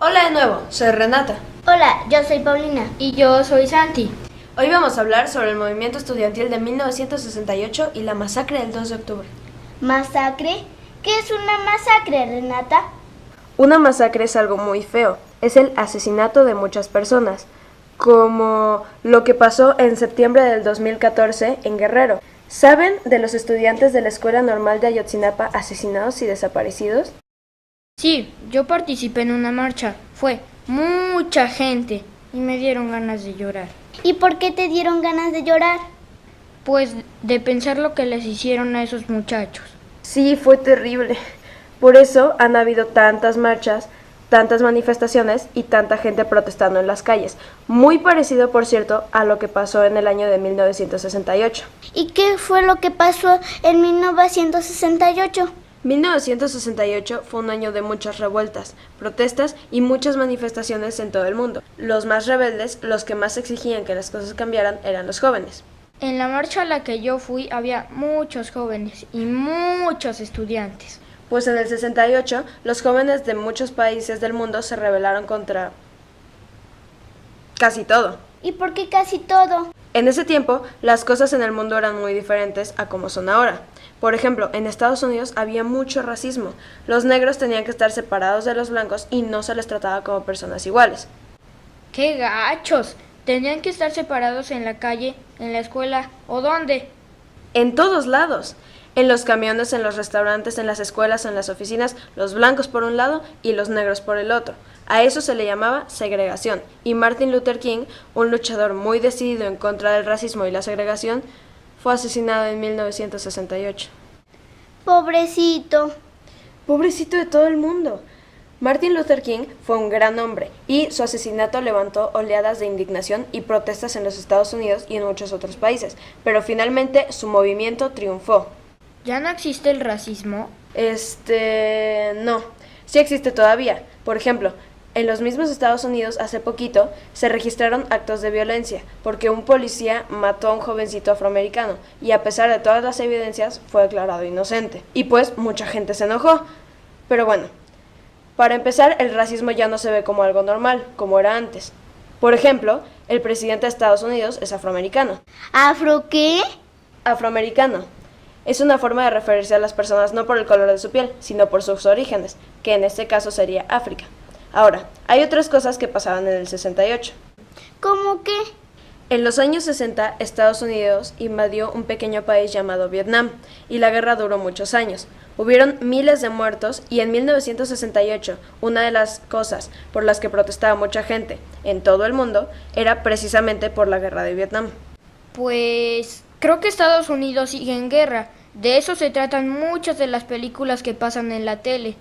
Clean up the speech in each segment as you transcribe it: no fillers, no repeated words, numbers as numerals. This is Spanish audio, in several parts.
Hola de nuevo, soy Renata. Hola, yo soy Paulina. Y yo soy Santi. Hoy vamos a hablar sobre el movimiento estudiantil de 1968 y la masacre del 2 de octubre. ¿Masacre? ¿Qué es una masacre, Renata? Una masacre es algo muy feo, es el asesinato de muchas personas, como lo que pasó en septiembre del 2014 en Guerrero. ¿Saben de los estudiantes de la Escuela Normal de Ayotzinapa asesinados y desaparecidos? Sí, yo participé en una marcha. Fue mucha gente y me dieron ganas de llorar. ¿Y por qué te dieron ganas de llorar? Pues de pensar lo que les hicieron a esos muchachos. Sí, fue terrible. Por eso han habido tantas marchas, tantas manifestaciones y tanta gente protestando en las calles. Muy parecido, por cierto, a lo que pasó en el año de 1968. ¿Y qué fue lo que pasó en 1968? 1968 fue un año de muchas revueltas, protestas y muchas manifestaciones en todo el mundo. Los más rebeldes, los que más exigían que las cosas cambiaran, eran los jóvenes. En la marcha a la que yo fui había muchos jóvenes y muchos estudiantes. Pues en el 68, los jóvenes de muchos países del mundo se rebelaron contra casi todo. ¿Y por qué casi todo? En ese tiempo, las cosas en el mundo eran muy diferentes a como son ahora. Por ejemplo, en Estados Unidos había mucho racismo. Los negros tenían que estar separados de los blancos y no se les trataba como personas iguales. ¡Qué gachos! ¿Tenían que estar separados en la calle, en la escuela o dónde? En todos lados. En los camiones, en los restaurantes, en las escuelas, en las oficinas, los blancos por un lado y los negros por el otro. A eso se le llamaba segregación. Y Martin Luther King, un luchador muy decidido en contra del racismo y la segregación, fue asesinado en 1968. Pobrecito. Pobrecito de todo el mundo. Martin Luther King fue un gran hombre y su asesinato levantó oleadas de indignación y protestas en los Estados Unidos y en muchos otros países, pero finalmente su movimiento triunfó. ¿Ya no existe el racismo? No, sí existe todavía. Por ejemplo, en los mismos Estados Unidos hace poquito se registraron actos de violencia porque un policía mató a un jovencito afroamericano y a pesar de todas las evidencias fue declarado inocente. Y pues mucha gente se enojó. Pero bueno, para empezar, el racismo ya no se ve como algo normal, como era antes. Por ejemplo, el presidente de Estados Unidos es afroamericano. ¿Afro qué? Afroamericano. Es una forma de referirse a las personas no por el color de su piel, sino por sus orígenes, que en este caso sería África. Ahora, hay otras cosas que pasaban en el 68. ¿Cómo qué? En los años 60, Estados Unidos invadió un pequeño país llamado Vietnam, y la guerra duró muchos años. Hubieron miles de muertos, y en 1968, una de las cosas por las que protestaba mucha gente en todo el mundo era precisamente por la guerra de Vietnam. Pues creo que Estados Unidos sigue en guerra. De eso se tratan muchas de las películas que pasan en la tele.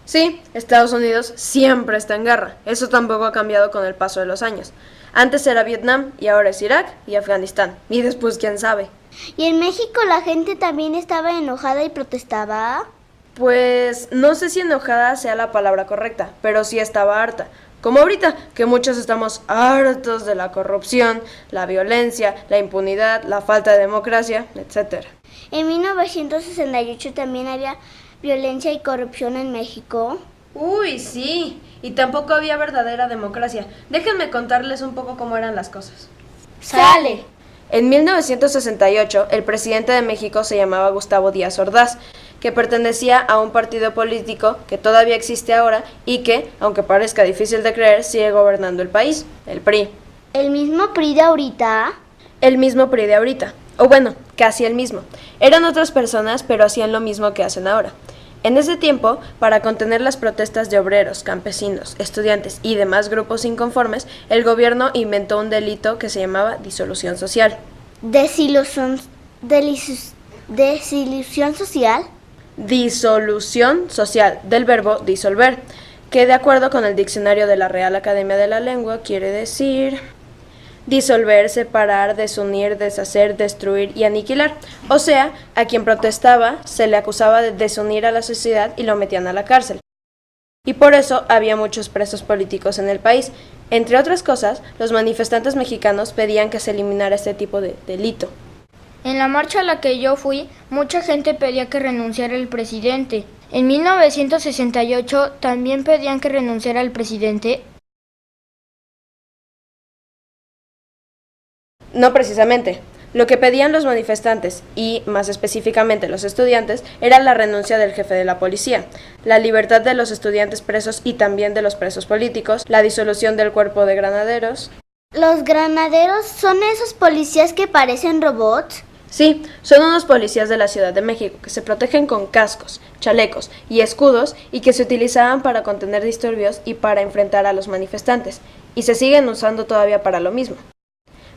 Sí, Estados Unidos siempre está en guerra. Eso tampoco ha cambiado con el paso de los años. Antes era Vietnam y ahora es Irak y Afganistán. Y después quién sabe. ¿Y en México la gente también estaba enojada y protestaba? Pues no sé si enojada sea la palabra correcta, pero sí estaba harta. Como ahorita, que muchos estamos hartos de la corrupción, la violencia, la impunidad, la falta de democracia, etc. En 1968 también había violencia y corrupción en México. Uy, sí, y tampoco había verdadera democracia. Déjenme contarles un poco cómo eran las cosas. ¡Sale! En 1968, el presidente de México se llamaba Gustavo Díaz Ordaz, que pertenecía a un partido político que todavía existe ahora y que, aunque parezca difícil de creer, sigue gobernando el país, el PRI. ¿El mismo PRI de ahorita? El mismo PRI de ahorita, o bueno, casi el mismo. Eran otras personas, pero hacían lo mismo que hacen ahora. En ese tiempo, para contener las protestas de obreros, campesinos, estudiantes y demás grupos inconformes, el gobierno inventó un delito que se llamaba disolución social. ¿Desilusión social? Disolución social, del verbo disolver, que de acuerdo con el diccionario de la Real Academia de la Lengua quiere decir disolver, separar, desunir, deshacer, destruir y aniquilar. O sea, a quien protestaba se le acusaba de desunir a la sociedad y lo metían a la cárcel. Y por eso había muchos presos políticos en el país. Entre otras cosas, los manifestantes mexicanos pedían que se eliminara este tipo de delito. En la marcha a la que yo fui, mucha gente pedía que renunciara el presidente. En 1968 también pedían que renunciara el presidente. No precisamente. Lo que pedían los manifestantes, y más específicamente los estudiantes, era la renuncia del jefe de la policía, la libertad de los estudiantes presos y también de los presos políticos, la disolución del cuerpo de granaderos. ¿Los granaderos son esos policías que parecen robots? Sí, son unos policías de la Ciudad de México que se protegen con cascos, chalecos y escudos y que se utilizaban para contener disturbios y para enfrentar a los manifestantes, y se siguen usando todavía para lo mismo.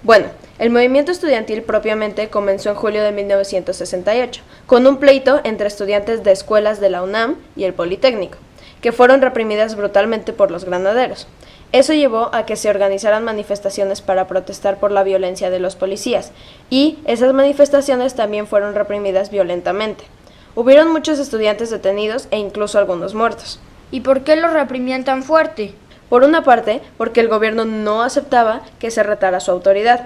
Bueno, el movimiento estudiantil propiamente comenzó en julio de 1968, con un pleito entre estudiantes de escuelas de la UNAM y el Politécnico, que fueron reprimidas brutalmente por los granaderos. Eso llevó a que se organizaran manifestaciones para protestar por la violencia de los policías, y esas manifestaciones también fueron reprimidas violentamente. Hubieron muchos estudiantes detenidos e incluso algunos muertos. ¿Y por qué los reprimían tan fuerte? Por una parte, porque el gobierno no aceptaba que se retara su autoridad,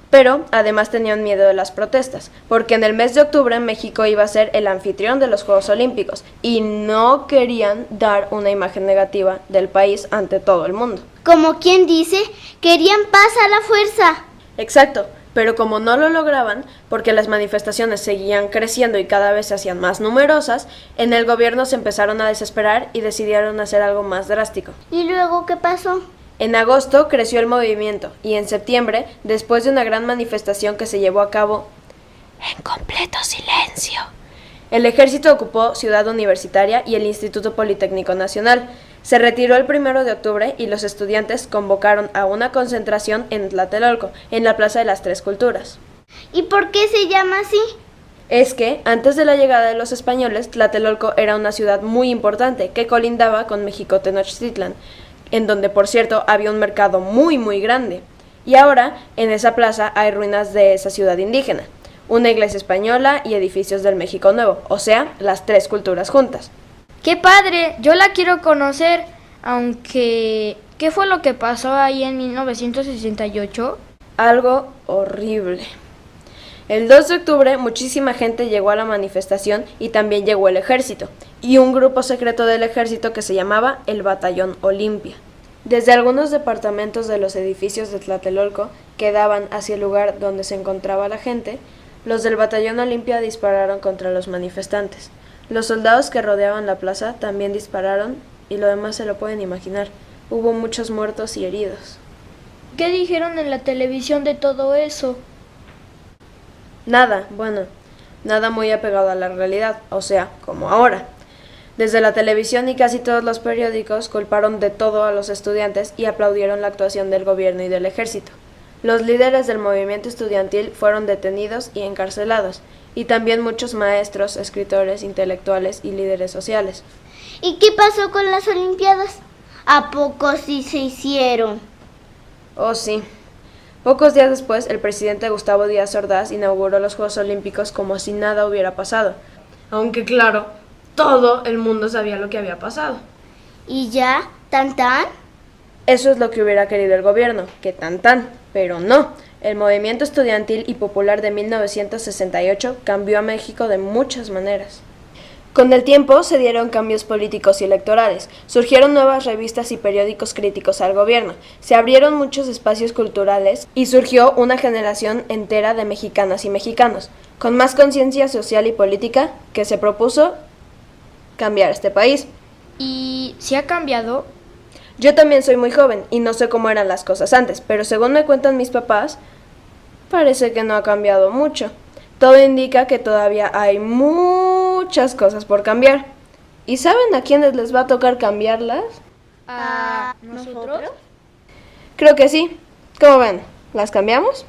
pero además tenían miedo de las protestas, porque en el mes de octubre México iba a ser el anfitrión de los Juegos Olímpicos y no querían dar una imagen negativa del país ante todo el mundo. Como quien dice, querían paz a la fuerza. Exacto, pero como no lo lograban, porque las manifestaciones seguían creciendo y cada vez se hacían más numerosas, en el gobierno se empezaron a desesperar y decidieron hacer algo más drástico. ¿Y luego qué pasó? En agosto creció el movimiento y en septiembre, después de una gran manifestación que se llevó a cabo en completo silencio, el ejército ocupó Ciudad Universitaria y el Instituto Politécnico Nacional. Se retiró el 1 de octubre y los estudiantes convocaron a una concentración en Tlatelolco, en la Plaza de las Tres Culturas. ¿Y por qué se llama así? Es que, antes de la llegada de los españoles, Tlatelolco era una ciudad muy importante que colindaba con México Tenochtitlan, en donde, por cierto, había un mercado muy grande. Y ahora, en esa plaza hay ruinas de esa ciudad indígena, una iglesia española y edificios del México Nuevo, o sea, las tres culturas juntas. ¡Qué padre! Yo la quiero conocer, aunque... ¿Qué fue lo que pasó ahí en 1968? Algo horrible. El 2 de octubre muchísima gente llegó a la manifestación y también llegó el ejército, y un grupo secreto del ejército que se llamaba el Batallón Olimpia. Desde algunos departamentos de los edificios de Tlatelolco que daban hacia el lugar donde se encontraba la gente, los del Batallón Olimpia dispararon contra los manifestantes. Los soldados que rodeaban la plaza también dispararon y lo demás se lo pueden imaginar. Hubo muchos muertos y heridos. ¿Qué dijeron en la televisión de todo eso? Nada muy apegado a la realidad, o sea, como ahora. Desde la televisión y casi todos los periódicos culparon de todo a los estudiantes y aplaudieron la actuación del gobierno y del ejército. Los líderes del movimiento estudiantil fueron detenidos y encarcelados, y también muchos maestros, escritores, intelectuales y líderes sociales. ¿Y qué pasó con las Olimpiadas? ¿A poco sí se hicieron? Oh, sí. Pocos días después, el presidente Gustavo Díaz Ordaz inauguró los Juegos Olímpicos como si nada hubiera pasado. Aunque claro, todo el mundo sabía lo que había pasado. ¿Y ya? ¿Tan tan? Eso es lo que hubiera querido el gobierno, que tan, pero no. El movimiento estudiantil y popular de 1968 cambió a México de muchas maneras. Con el tiempo se dieron cambios políticos y electorales, surgieron nuevas revistas y periódicos críticos al gobierno, se abrieron muchos espacios culturales y surgió una generación entera de mexicanas y mexicanos, con más conciencia social y política, que se propuso cambiar este país. ¿Y si ha cambiado? Yo también soy muy joven y no sé cómo eran las cosas antes, pero según me cuentan mis papás, parece que no ha cambiado mucho. Todo indica que todavía hay muchas cosas por cambiar. ¿Y saben a quiénes les va a tocar cambiarlas? ¿A nosotros? Creo que sí. ¿Cómo ven? ¿Las cambiamos?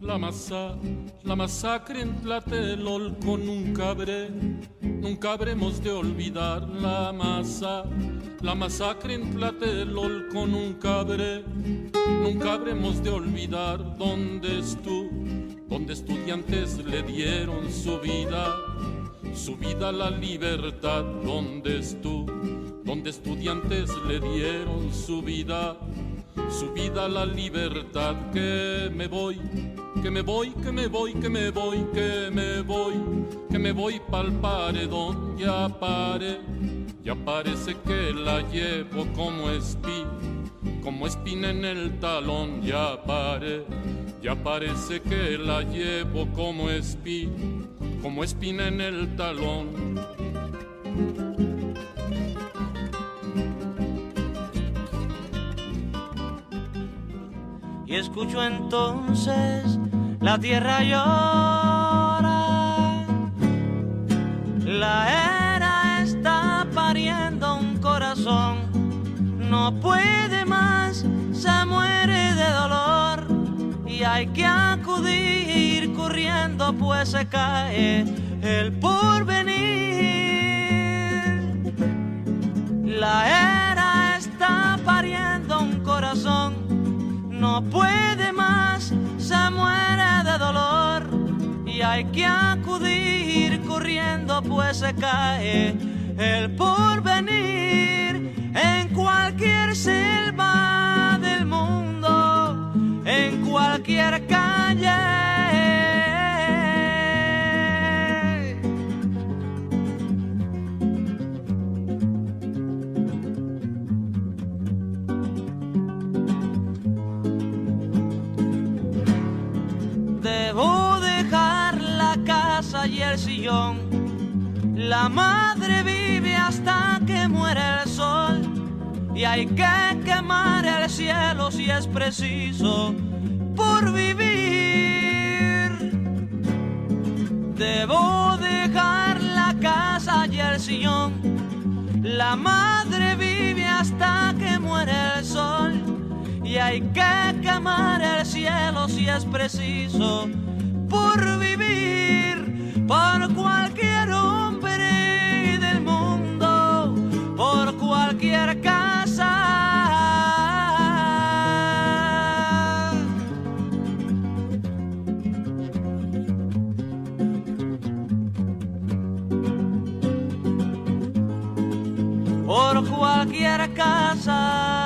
La masa, la masacre en Tlatelolco nunca habremos de olvidar la masacre en Tlatelolco nunca habremos de olvidar donde estudiantes le dieron su vida a la libertad, donde estudiantes le dieron su vida a la libertad. Que me voy pa'l paredón, ya parece que la llevo como espina en el talón, ya parece que la llevo como espina en el talón. Y escucho entonces la tierra llora, la era está pariendo un corazón, no puede más, se muere de dolor y hay que acudir corriendo pues se cae el porvenir. La era está pariendo un corazón, no puede más, se muere de dolor y hay que acudir corriendo pues se cae el porvenir. En cualquier selva del mundo, en cualquier calle, debo dejar la casa y el sillón. La madre vive hasta que muere el sol y hay que quemar el cielo si es preciso por vivir. Debo dejar la casa y el sillón. La madre vive hasta que muere el sol y hay que quemar el cielo si es preciso por vivir. Por cualquier hombre del mundo, por cualquier casa. Por cualquier casa.